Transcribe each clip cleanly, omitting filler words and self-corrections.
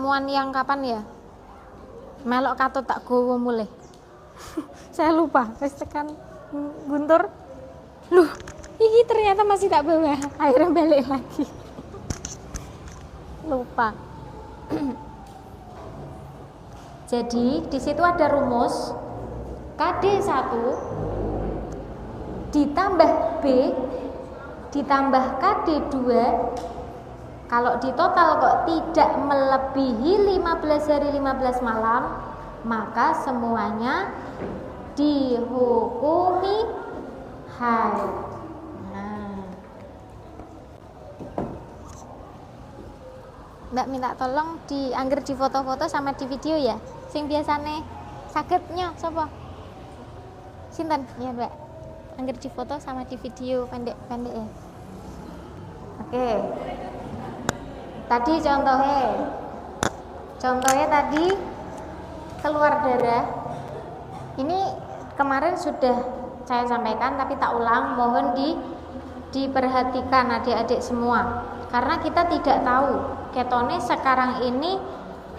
pertemuan yang kapan ya? Melok katut tak gowo mulai. Saya lupa, wis tekan Guntur. Loh, ini ternyata masih tak bawa. Akhirnya balik lagi. Lupa. Jadi di situ ada rumus KD1 ditambah B ditambah KD2. Kalau di total kok tidak melebihi 15 hari 15 malam, maka semuanya dihukumi haid. Nah, Mbak minta tolong diangger di foto-foto sama di video ya. Sing biasane sakitnya sapa? Sinten? Ya, Mbak. Angger di foto sama di video pendek-pendek ya. Oke. Tadi contohnya tadi keluar darah. Ini kemarin sudah saya sampaikan tapi tak ulang, mohon diperhatikan adik-adik semua, karena kita tidak tahu ketone sekarang ini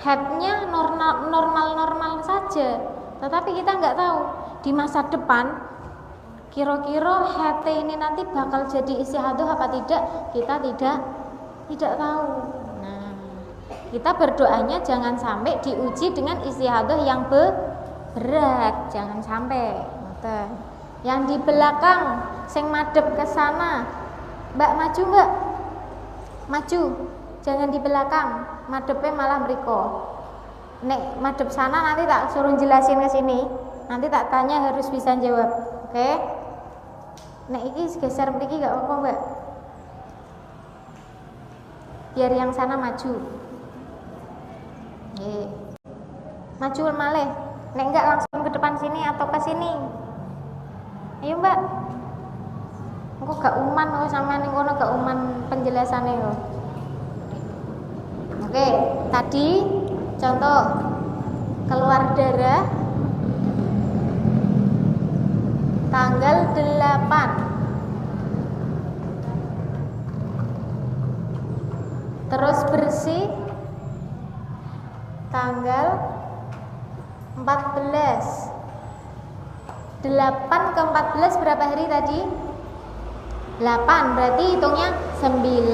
headnya normal saja, tetapi kita nggak tahu di masa depan kira-kira head ini nanti bakal jadi istihadah apa tidak, kita tidak tahu. Nah, kita berdoanya jangan sampai diuji dengan istihadah yang berat, jangan sampai. Yang di belakang sing madep ke sana, Mbak maju Mbak, maju, jangan di belakang, madepnya malah mriko. Nek madep sana nanti tak suruh jelasin ke sini, nanti tak tanya harus bisa jawab, oke? Nek iki geser mriki gak apa-apa Mbak, biar yang sana maju. Maju malih. Nek enggak langsung ke depan sini atau ke sini. Ayo Mbak. Engko gak uman kok sampean ning kono, gak uman penjelasane kok. Oke, tadi contoh keluar darah tanggal 8. Terus bersih tanggal 14. 8 ke 14 berapa hari tadi? 8, berarti hitungnya 9,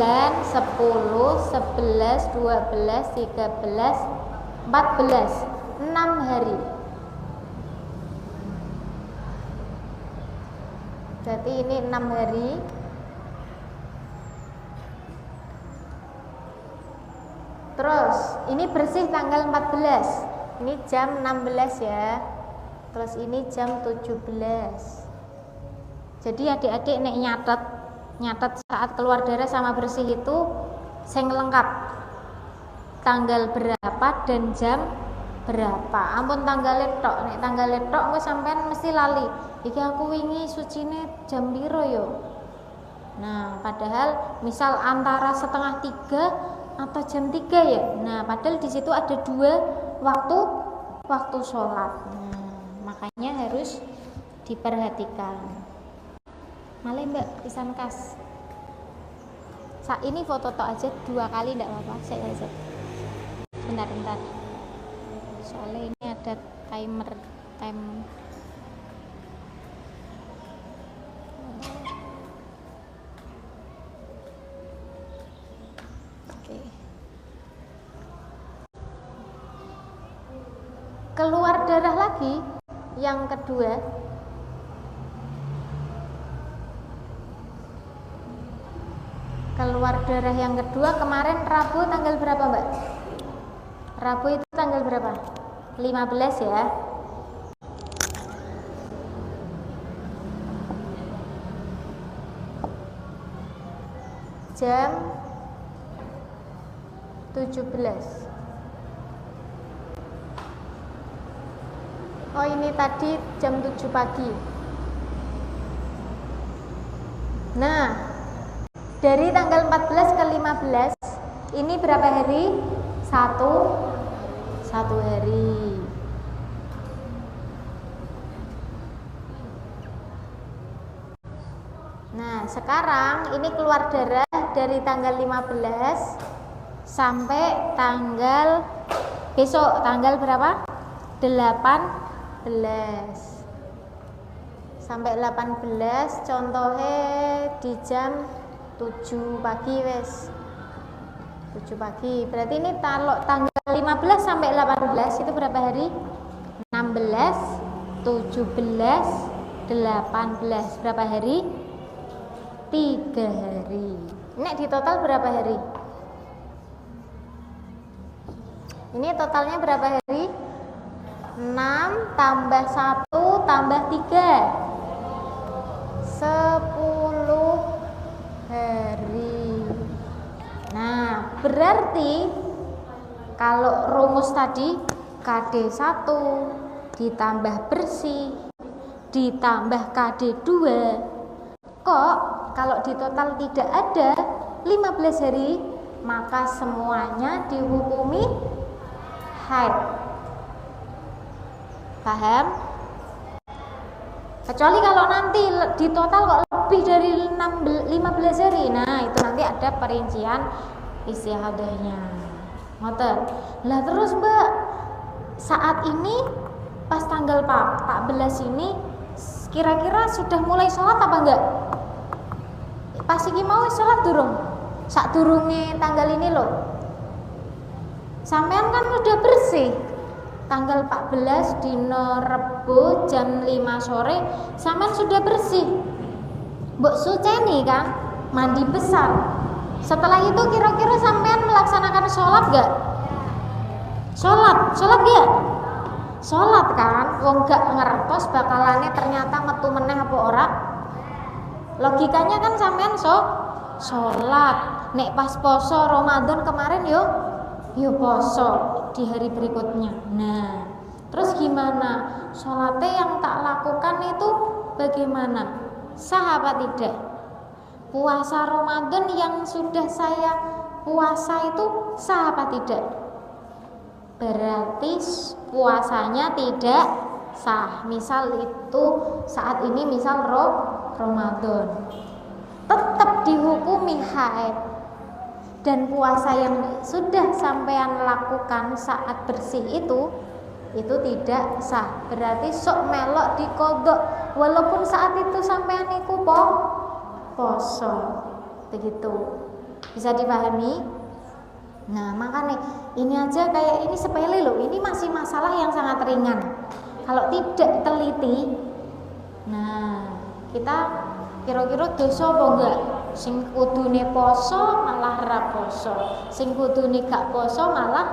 10, 11, 12, 13, 14, 6 hari. Berarti ini 6 hari. Terus ini bersih tanggal 14. Ini jam 16 ya. Terus ini jam 17. Jadi adik-adik nek nyatet saat keluar darah sama bersih itu sing lengkap. Tanggal berapa dan jam berapa. Ampun tanggal tok, nek tanggal tok engko sampean mesti lali. Iki aku wingi sucine jam piro yo. Nah, padahal misal antara setengah 3 atau jam 3 ya. Nah, padahal di situ ada 2 waktu sholat. Nah, makanya harus diperhatikan. Malih Mbak pisan kas. Saat ini foto tok aja 2 kali enggak apa-apa. Saya bentar. Soalnya ini ada time. Keluar darah lagi yang kedua. Keluar darah yang kedua kemarin Rabu tanggal berapa Mbak? Rabu itu tanggal berapa? 15 ya. Jam 17. Oh ini tadi jam 7 pagi. Nah, dari tanggal 14 ke 15 ini berapa hari? Satu hari. Nah, sekarang ini keluar darah dari tanggal 15 sampai tanggal Besok tanggal berapa? 18 sampai 18, contohnya di jam 7 pagi wes. 7 pagi. Berarti ini kalau tanggal 15 sampai 18 itu berapa hari? 16, 17, 18. Berapa hari? 3 hari. Ini di total berapa hari? Ini totalnya berapa hari? 6 tambah 1 tambah 3, 10 hari. Nah, berarti kalau rumus tadi KD1 ditambah bersih ditambah KD2, kok kalau di total tidak ada 15 hari, maka semuanya dihukumi haid. Paham? Kecuali kalau nanti di total kok lebih dari 15 hari, nah itu nanti ada perincian istihadahnya. Ngoten. Lah terus Mbak, saat ini pas tanggal 14 ini kira-kira sudah mulai sholat apa enggak? Pas iki mau sholat durung? Sak durunge tanggal ini loh. Sampean kan udah bersih. Tanggal 14 dino Rebo jam 5 sore sampean sudah bersih. Mbok suceni kan, mandi besar. Setelah itu kira-kira sampean melaksanakan sholat gak? Sholat gak? Sholat kan, wong gak ngertos bakalannya ternyata metu meneh apa ora? Logikanya kan sampean sholat. Nek pas poso Ramadan kemarin yo poso di hari berikutnya. Nah, terus gimana? Sholatnya yang tak lakukan itu bagaimana? Sah apa tidak? Puasa Ramadan yang sudah saya puasa itu sah apa tidak? Berarti puasanya tidak sah. Misal itu saat ini misal Ramadan, tetap dihukumi haid. Dan puasa yang sudah sampean lakukan saat bersih itu tidak sah. Berarti sok melok dikodok walaupun saat itu sampean iku poso. Begitu. Bisa dipahami? Nah, makanya ini aja kayak ini sepele loh. Ini masih masalah yang sangat ringan. Kalau tidak teliti, nah kita kira-kira dosa apa enggak? Sing kudune poso malah ra poso, sing kudune gak poso malah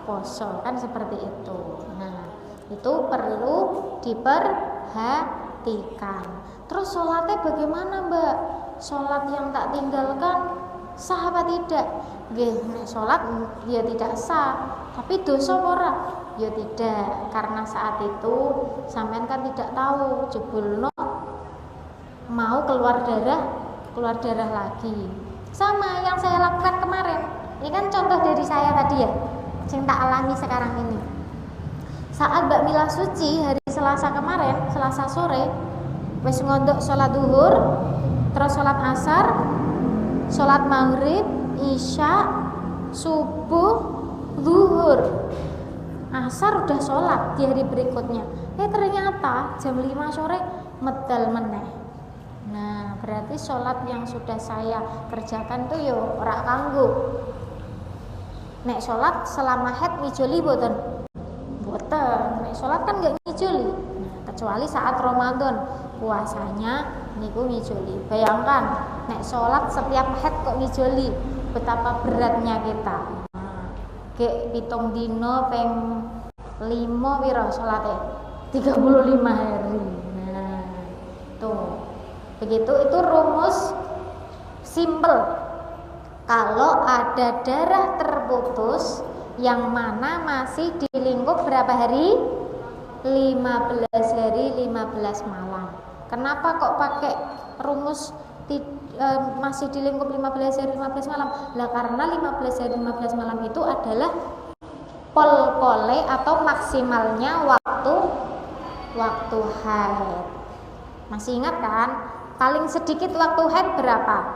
poso, kan seperti itu. Nah, itu perlu diperhatikan. Terus sholatnya bagaimana Mbak? Sholat yang tak tinggalkan sah apa tidak? Nggih, nek sholat ya tidak sah, tapi dosa ora? Ya tidak, karena saat itu sampean kan tidak tahu jebulno mau keluar darah lagi. Sama yang saya lakukan kemarin. Ini kan contoh dari saya tadi ya, yang tak alami sekarang ini. Saat Mbak Mila suci hari Selasa kemarin, Selasa sore, wis ngondok sholat duhur, terus sholat asar, sholat maghrib, isya, subuh, duhur, asar udah sholat di hari berikutnya. Ternyata jam 5 sore medal meneh. Nah, berarti sholat yang sudah saya kerjakan tuh yo ora kanggo. Nek sholat selama haid ngijoli boten? Boten. Nek sholat kan gak ngijoli. Nah, kecuali saat Ramadan puasanya niku ngijoli. Bayangkan, nek sholat setiap haid kok ngijoli, betapa beratnya kita. Nah, kayak pitung dino peng 5 piro sholatnya? 35 hari. Nah, tuh. Begitu, itu rumus simple. Kalau ada darah terputus yang mana masih di lingkup berapa hari? 15 hari 15 malam. Kenapa kok pakai rumus masih di lingkup 15 hari 15 malam? Lah karena 15 hari 15 malam itu adalah pol-pole atau maksimalnya waktu haid. Masih ingat kan? Paling sedikit waktu haid berapa?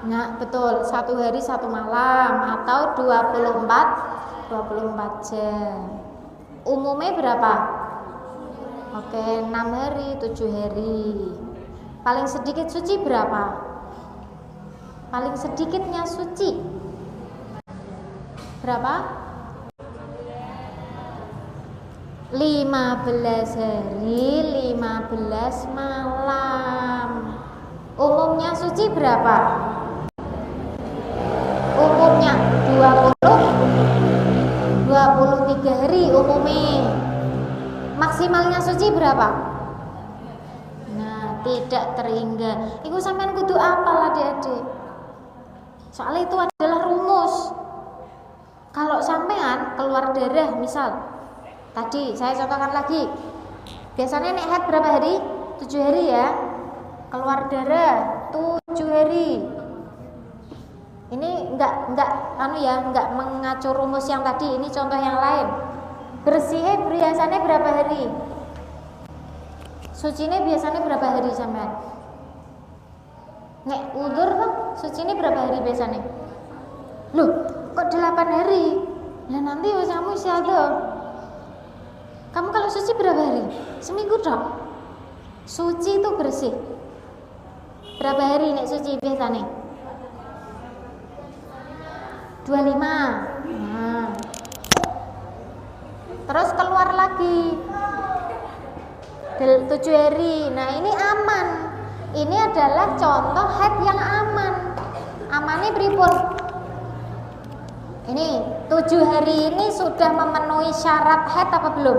Nah, betul, 1 hari 1 malam atau 24 24 jam. Umumnya berapa? Oke, 6 hari, 7 hari. Paling sedikit suci berapa? Paling sedikitnya suci berapa? 15 hari, 15 malam. Umumnya suci berapa? Umumnya 23 hari umumnya. Maksimalnya suci berapa? Nah, tidak terhingga. Iku sampean kudu apal adik-adik. Soalnya itu adalah rumus. Kalau sampean keluar darah, misal tadi saya contohkan lagi. Biasanya nek haid berapa hari? 7 hari ya. Keluar darah 7 hari. Ini enggak mengacu rumus yang tadi, ini contoh yang lain. Bersihnya biasanya berapa hari? Sucinya biasanya berapa hari sampean? Nek udur tuh sucinya berapa hari biasanya? Loh, kok 8 hari? Lah nanti kamu istiadah. Kamu kalau suci berapa hari? Seminggu dong. Suci itu bersih. Berapa hari nek suci biasanya? 25. Nah. Terus keluar lagi 7 hari. Nah, ini aman. Ini adalah contoh haid yang aman. Amannya pripun? Ini 7 hari ini sudah memenuhi syarat haid apa belum?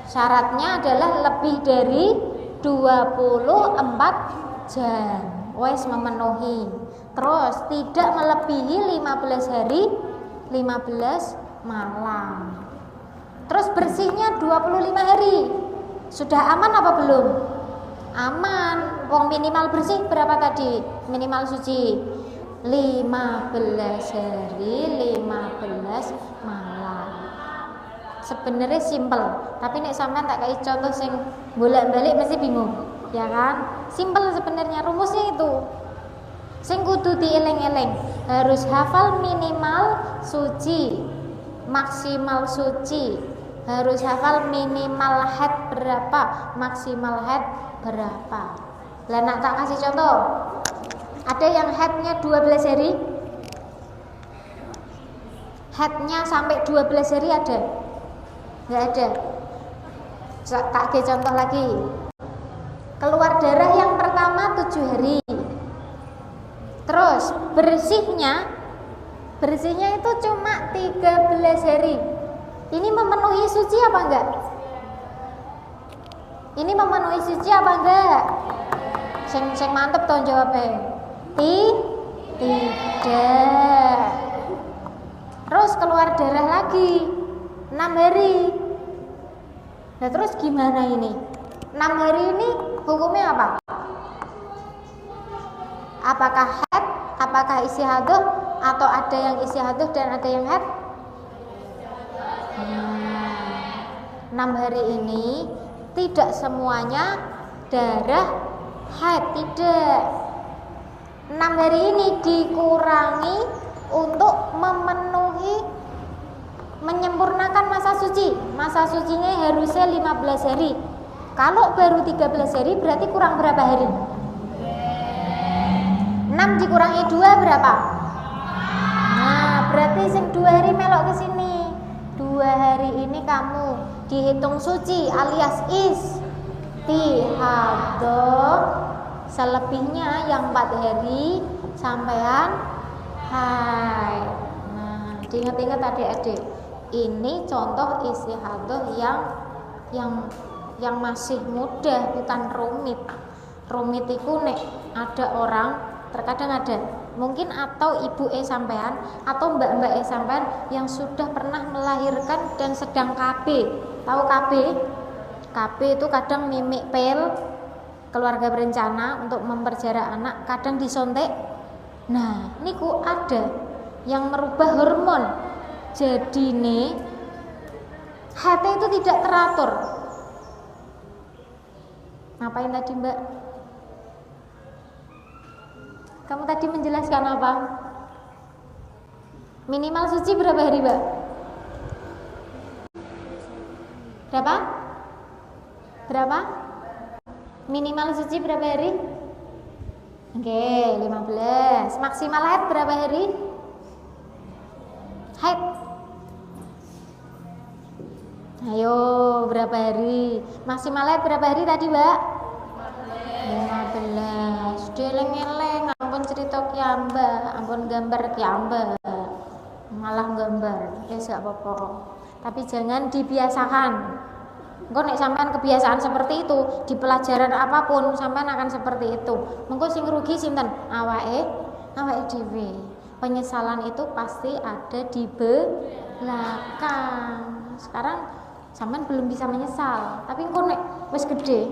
Syaratnya adalah lebih dari 24 jam. Wes memenuhi. Terus tidak melebihi 15 hari, 15 malam. Terus bersihnya 25 hari. Sudah aman apa belum? Aman. Wong minimal bersih berapa tadi? Minimal suci 15 hari, 15 malam. Sebenarnya simple, tapi nek sampean tak kasih contoh sing bolak-balik mesti bingung, ya kan? Simple sebenarnya, rumusnya itu. Sing kudu dieling-eling, harus hafal minimal suci, maksimal suci, harus hafal minimal haid berapa, maksimal haid berapa. Lah nak tak kasih contoh, ada yang haidnya 12 hari, haidnya sampai 12 hari ada? Nggak ada. Tak kasih contoh lagi, keluar darah yang pertama 7 hari. Terus bersihnya itu cuma 13 hari. Ini memenuhi suci apa enggak? Ini memenuhi suci apa enggak? Sing mantep toh jawabnya. Tidak. Terus keluar darah lagi 6 hari. Nah terus gimana ini? 6 hari ini hukumnya apa? Apakah haid, apakah istihadah, atau ada yang istihadah dan ada yang haid? 6 hari ini tidak semuanya darah haid, tidak. 6 hari ini dikurangi untuk memenuhi, menyempurnakan masa suci. Masa sucinya harusnya 15 hari. Kalau baru 13 hari berarti kurang berapa hari? 6 dikurangi 2 berapa? Nah, berarti sing 2 hari melok ke sini. 2 hari ini kamu dihitung suci alias istihadah. Selebihnya yang 4 hari sampean haid. Nah, diingat-ingat adik-adik. Ini contoh istihadah yang masih mudah, bukan rumit. Rumit itu nek ada orang, terkadang ada mungkin atau ibu sampean atau mbak sampean yang sudah pernah melahirkan dan sedang KB. Tahu KB? KB itu kadang mimik pel, keluarga berencana untuk memperjarak anak, kadang disontek. Nah, niku ada yang merubah hormon. Jadi nih hati itu tidak teratur. Ngapain tadi mbak? Kamu tadi menjelaskan apa? Minimal suci berapa hari, Mbak? Berapa? Berapa? Minimal suci berapa hari? Oke, 15. Maksimal haid berapa hari? Haid. Ayo, berapa hari? Maksimal haid berapa hari tadi, Mbak? 15. Sudah eleng-eleng, ampun cerita kiamba, ampun gambar kiamba. Malah gambar. Ya gak apa-apa. Tapi jangan dibiasakan. Engko nek sampean kebiasaan seperti itu, di pelajaran apapun sampean akan seperti itu. Mengko sing rugi sinten? Awake dhewe. Penyesalan itu pasti ada di belakang. Sekarang sampean belum bisa menyesal, tapi engko nek wis gede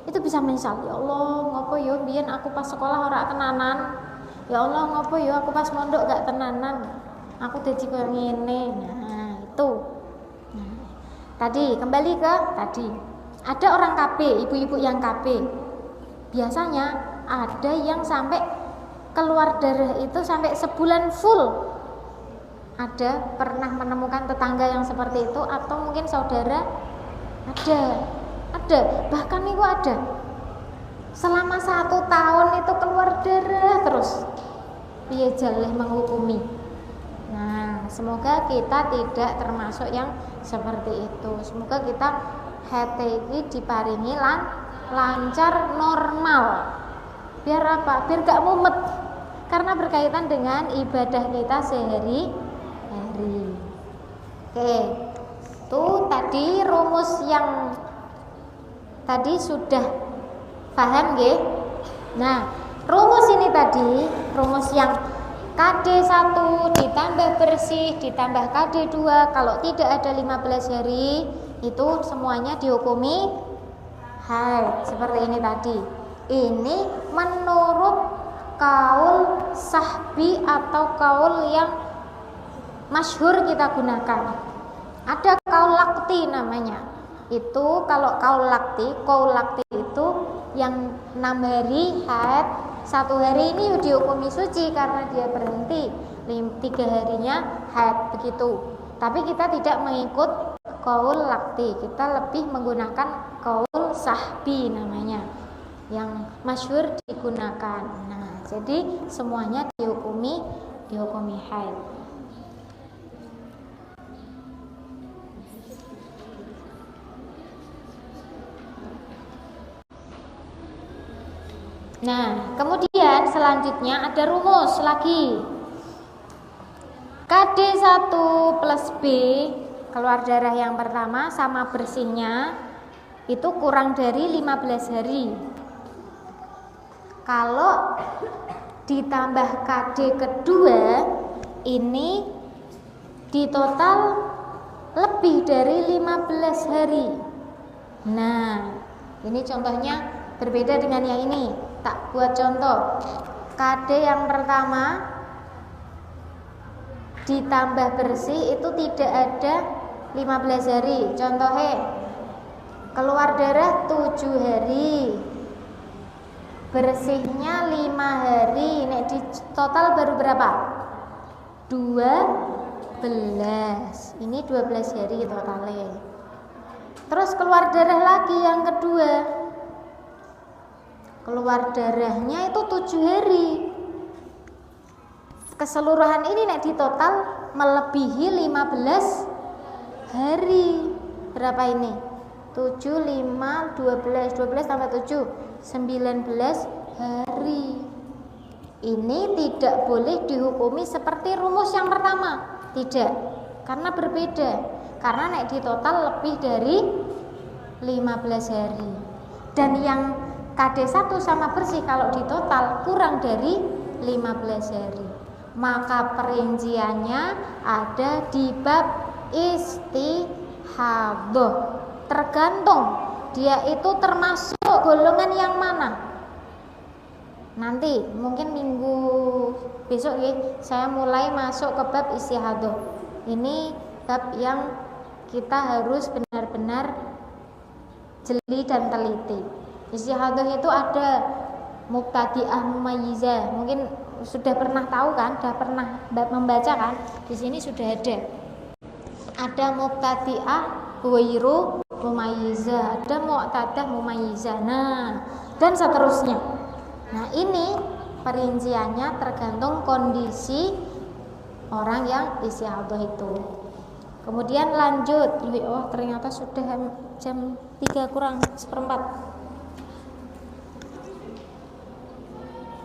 itu bisa menyesal. Ya Allah, ngopo yo biyen aku pas sekolah ora tenanan. Ya Allah, ngopo yo aku pas mondok gak tenanan. Aku dadi koyo ngene. Nah, itu. Tadi kembali ke tadi, ada orang KB, ibu-ibu yang KB, biasanya ada yang sampai keluar darah itu sampai sebulan full. Ada pernah menemukan tetangga yang seperti itu atau mungkin saudara? Ada, bahkan itu ada selama 1 tahun itu keluar darah terus. Piye jaleh menghukumi. Nah, semoga kita tidak termasuk yang seperti itu. Semoga kita HTI diparingi lancar normal. Biar apa? Biar gak mumet. Karena berkaitan dengan ibadah kita sehari-hari. Oke. Tuh tadi rumus yang tadi sudah paham nggih? Nah, rumus ini tadi, rumus yang KD1 ditambah bersih ditambah KD2 kalau tidak ada 15 hari itu semuanya dihukumi haid. Seperti ini tadi. Ini menurut kaul sahbi atau kaul yang masyhur kita gunakan. Ada kaul lakti namanya. Itu kalau kaul lakti itu yang 6 hari haid, 1 hari ini dihukumi suci karena dia berhenti, 3 harinya haid begitu. Tapi kita tidak mengikut kaul lakti, kita lebih menggunakan kaul sahbi namanya, yang masyhur digunakan. Nah, jadi semuanya dihukumi haid. Nah, kemudian selanjutnya ada rumus lagi. KD1 plus B, keluar darah yang pertama sama bersihnya itu kurang dari 15 hari. Kalau ditambah KD kedua ini di total lebih dari 15 hari. Nah, ini contohnya berbeda dengan yang ini. Tak buat contoh. KD yang pertama ditambah bersih itu tidak ada 15 hari. Contohnya keluar darah 7 hari, bersihnya 5 hari. Nek di total baru berapa? 12. Ini 12 hari totalnya. Terus keluar darah lagi yang kedua, keluar darahnya itu 7 hari. Keseluruhan ini nek di total melebihi 15 hari. Berapa ini? 7, 5, 12 tambah 7 19 hari. Ini tidak boleh dihukumi seperti rumus yang pertama. Tidak, karena berbeda. Karena nek di total lebih dari 15 hari. Dan yang KD1 sama bersih kalau di total kurang dari 15 hari. Maka perinciannya ada di bab istihadhah. Tergantung dia itu termasuk golongan yang mana. Nanti mungkin minggu besok ya, saya mulai masuk ke bab istihadhah. Ini bab yang kita harus benar-benar jeli dan teliti. Istihadhah itu ada mubtadi'ah mumayyizah. Mungkin sudah pernah tahu kan, sudah pernah membaca kan? Di sini sudah ada. Ada mubtadi'ah ghairu mumayyizah, ada mu'tadah mumayyizah. Nah, dan seterusnya. Nah, ini perinciannya tergantung kondisi orang yang isti'adhah itu. Kemudian lanjut. Oh, ternyata sudah jam 3 kurang seperempat.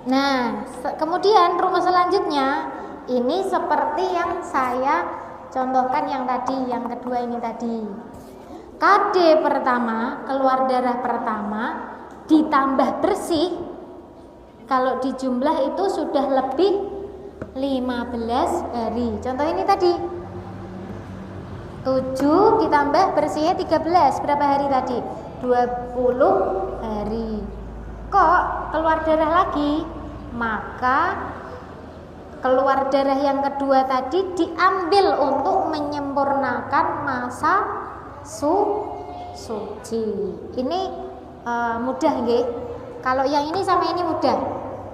Nah, kemudian rumus selanjutnya ini seperti yang saya contohkan yang tadi, yang kedua ini tadi. KD pertama, keluar darah pertama ditambah bersih, kalau dijumlah itu sudah lebih 15 hari. Contoh ini tadi 7 ditambah bersihnya 13, berapa hari tadi? 20 hari. Kok keluar darah lagi? Maka keluar darah yang kedua tadi diambil untuk menyempurnakan masa suci. Ini mudah nggih. Kalau yang ini sama ini mudah.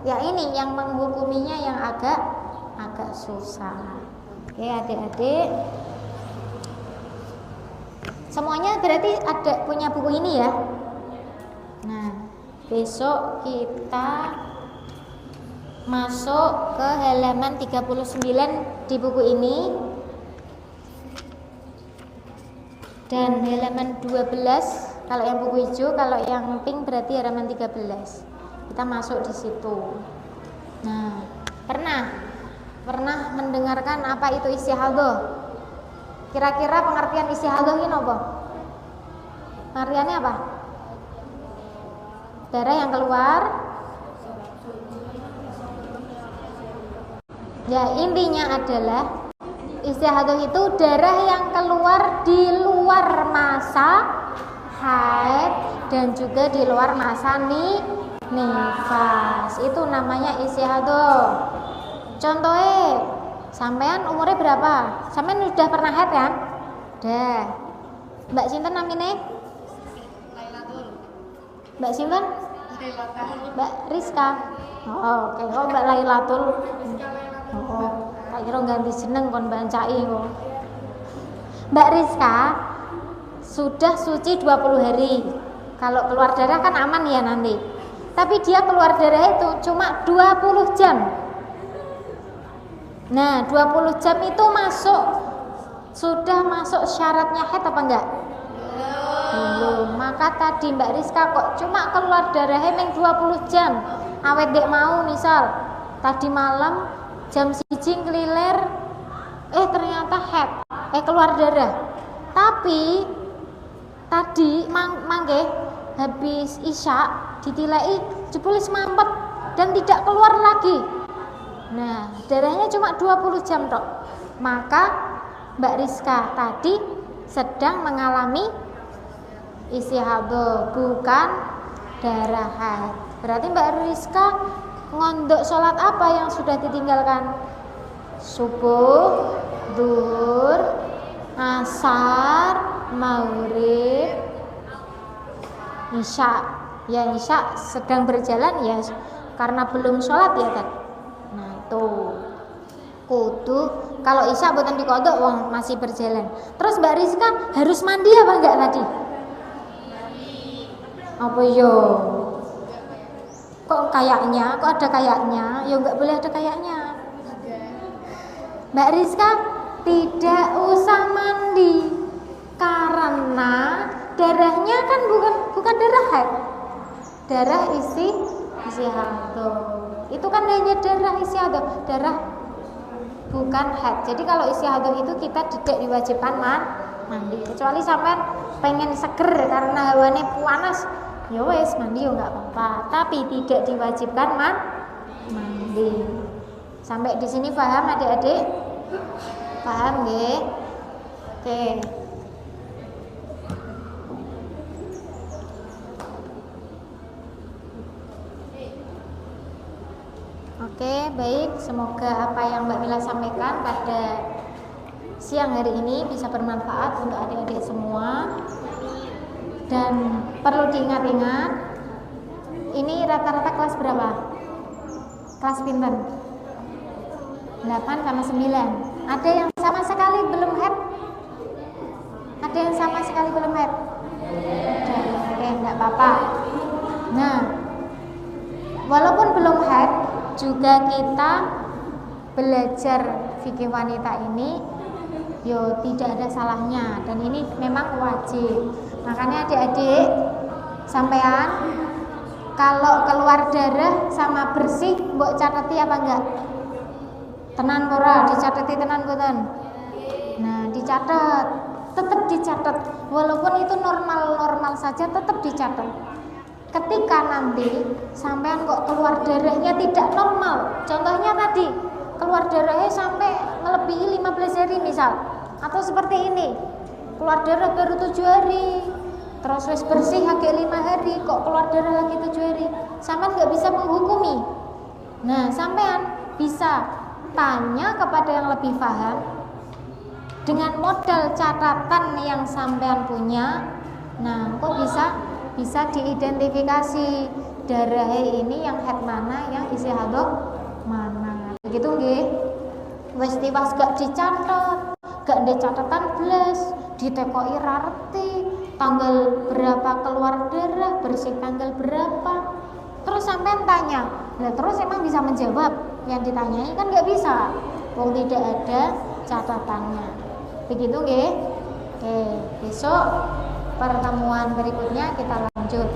Ya ini yang menghukuminya yang agak susah. Oke, adik-adik. Semuanya berarti ada punya buku ini ya. Nah, besok kita masuk ke halaman 39 di buku ini. Dan halaman 12 kalau yang buku hijau, kalau yang pink berarti halaman 13. Kita masuk di situ. Nah, pernah mendengarkan apa itu istihadhah? Kira-kira pengertian istihadhah ini apa? Pengertiannya apa? Darah yang keluar. Ya, intinya adalah istihadhah itu darah yang keluar di luar masa haid dan juga di luar masa nifas. Itu namanya istihadhah. Contohnya, sampean umurnya berapa? Sampean udah pernah haid kan? Udah. Mbak sinten namine? Mbak sinten? Mbak Rizka. Oh, oke. Oh, Mbak Lailatul. Oh, tak kira ganti jeneng kon bancai kok. Mbak Rizka sudah suci 20 hari. Kalau keluar darah kan aman ya nanti. Tapi dia keluar darah itu cuma 20 jam. Nah, 20 jam itu sudah masuk syaratnya haid apa enggak? Belum. Maka tadi Mbak Rizka kok cuma keluar darahnya meng 20 jam. Awet dek mau misal tadi malam jam 1 keliler ternyata haid, keluar darah. Tapi tadi mangke habis isya ditilai jebulis mampet dan tidak keluar lagi. Nah, darahnya cuma 20 jam tok. Maka Mbak Rizka tadi sedang mengalami istihadhah, bukan darah haid. Berarti Mbak Rizka ngondok sholat apa yang sudah ditinggalkan? Subuh, zuhur, asar, maghrib, isya. Ya, isya sedang berjalan ya karena belum sholat ya kan. Nah, itu kudu kalau isya bukan dikodok wong masih berjalan. Terus Mbak Rizka harus mandi apa enggak tadi? Apa yo? Kok kayaknya, kok ada kayaknya? Ya enggak boleh ada kayaknya. Mbak Rizka tidak usah mandi karena darahnya kan bukan darah haid. Darah istihadhah. Itu kan hanya darah istihadhah, darah bukan haid. Jadi kalau istihadhah itu kita tidak diwajibkan mandi. Kecuali sampai pengen seger karena hawanya panas, ya wes mandi ya enggak apa-apa. Tapi tidak diwajibkan mandi. Sampai di sini paham adik-adik? Paham nggih? Oke. Oke, baik. Semoga apa yang Mbak Mila sampaikan pada siang hari ini bisa bermanfaat untuk adik-adik semua. Dan perlu diingat-ingat, ini rata-rata kelas berapa? Kelas pinten? 8 sama 9. Ada yang sama sekali belum haid? Ada yang sama sekali belum haid? Ada. Oke, enggak apa-apa. Nah, walaupun belum haid juga kita belajar fikih wanita ini tidak ada salahnya, dan ini memang wajib. Makanya adik-adik sampean kalau keluar darah sama bersih mbok catati apa enggak? Tenan ora dicatati tenan boten? Nah, dicatat, tetap dicatat. Walaupun itu normal-normal saja tetap dicatat. Ketika nanti sampean kok keluar darahnya tidak normal, contohnya tadi keluar darahnya sampai melebihi 15 hari misal, atau seperti ini keluar darah baru 7 hari, terus wis bersih lagi 5 hari, kok keluar darah lagi 7 hari, sampean nggak bisa menghukumi. Nah, sampean bisa tanya kepada yang lebih paham dengan modal catatan yang sampean punya. Nah, kok bisa diidentifikasi darah ini yang head mana, yang istihadah mana. Begitu nggih. Wis tiwas gak dicatat, gak ada catatan blas, ditekoki rarti tanggal berapa keluar darah, bersih tanggal berapa. Terus sampean tanya, nah terus emang bisa menjawab yang ditanyai? Kan nggak bisa, wong tidak ada catatannya. Begitu nggih. Oke, besok pertemuan berikutnya kita lanjut.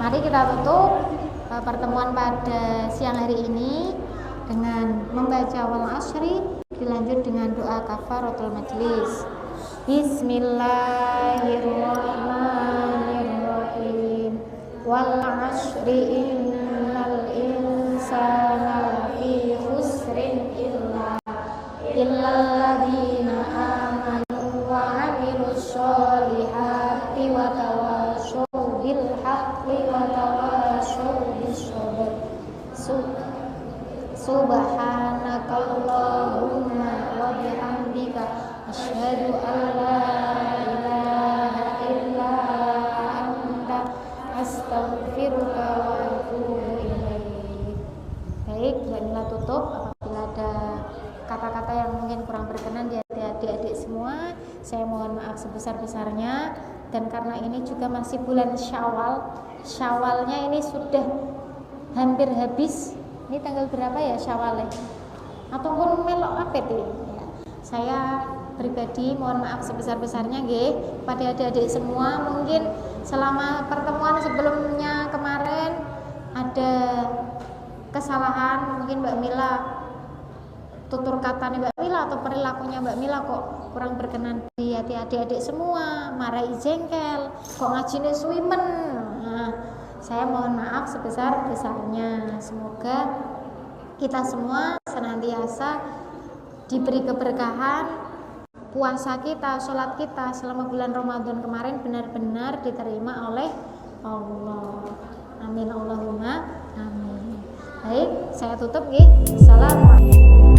Mari kita tutup pertemuan pada siang hari ini dengan membaca wal asri, dilanjut dengan doa kafaratul majlis. Bismillahirrahmanirrahim. Wal asri innal insana lafi khusrin illalladzina amanu wa 'amilus sholihati wa tawashaw bil haqqi wa tawashaw bis sabr. Subhanakallahumma wa bihamdika asyhadu an la ilaha illa anta astaghfiruka wa atubu ilaik. Baik, Mbak tutup. Apabila ada kata-kata yang mungkin kurang berkenan di hati adik-adik semua, saya mohon maaf sebesar-besarnya. Dan karena ini juga masih bulan Syawal, Syawalnya ini sudah hampir habis. Ini tanggal berapa ya Syawal? Ataupun melok apa ya? Saya pribadi mohon maaf sebesar-besarnya nggih pada adik-adik semua. Mungkin selama pertemuan sebelumnya kemarin ada kesalahan, mungkin Mbak Mila, tutur katanya Mbak Mila atau perilakunya Mbak Mila kok kurang berkenan di hati adik-adik semua, marahi jengkel, kok ngajine suwimen. Nah, saya mohon maaf sebesar-besarnya. Semoga kita semua senantiasa diberi keberkahan, puasa kita, sholat kita selama bulan Ramadan kemarin benar-benar diterima oleh Allah. Amin Allahumma amin. Baik, saya tutup nggih. Assalamualaikum.